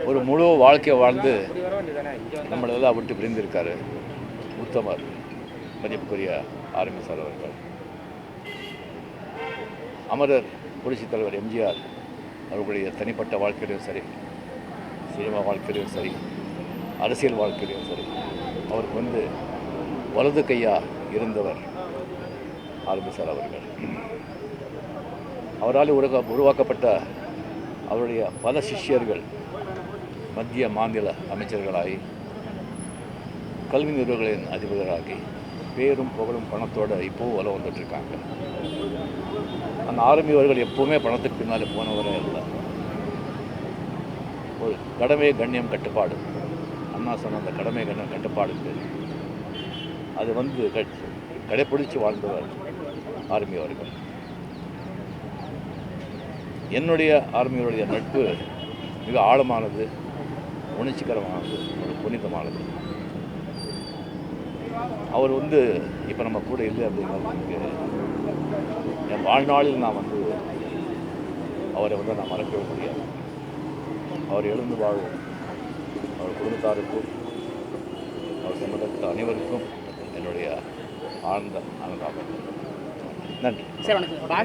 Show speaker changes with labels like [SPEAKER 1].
[SPEAKER 1] ஒரு முழு வாழ்க்கையை வாழ்ந்து நம்மளெல்லாம் விட்டு பிரிந்திருக்காரு உத்தமர் மதிப்புக்குரிய ஆர்மி சார் அவர்கள். அமரர் புரட்சித் தலைவர் எம்ஜிஆர் அவர்களுடைய தனிப்பட்ட வாழ்க்கையிலும் சரி, சினிமா வாழ்க்கையிலும் சரி, அரசியல் வாழ்க்கையிலும் சரி, அவருக்கு வலது கையாக இருந்தவர் ஆர்மி சார் அவர்கள். அவரால் உருவாக்கப்பட்ட அவருடைய பல சிஷ்யர்கள் மத்திய மாநில அமைச்சர்களாகி, கல்வி நிறுவனங்களின் அதிபர்களாகி, பேரும் புகழும் பணத்தோடு இப்போவும் வளம் வந்துட்டுருக்காங்க. அந்த ஆர்மி அவர்கள் எப்போவுமே பணத்துக்கு பின்னால் போனவரே இல்லை. ஒரு கடமை கண்ணியம் கட்டுப்பாடு, அண்ணா சொன்ன அந்த கடமை கண்ணியம் கட்டுப்பாடுக்கு அது கடைப்பிடிச்சு வாழ்ந்தவர் ஆர்மி அவர்கள். என்னுடைய ஆர்மியோடைய நட்பு மிக ஆழமானது, உணர்ச்சிகரமானது, ஒரு புனிதமானது. அவர் இப்போ நம்ம கூட இல்லை அப்படிங்கிறதுக்கு என் வாழ்நாளில் நான் அவரை நான் மறக்கவே முடியாது. அவர் எழுந்து வாழும் அவர் குடும்பத்தாருக்கும் அவர் சம்பந்தப்பட்ட அனைவருக்கும் என்னுடைய ஆழ்ந்த அனுதாபம். நன்றி.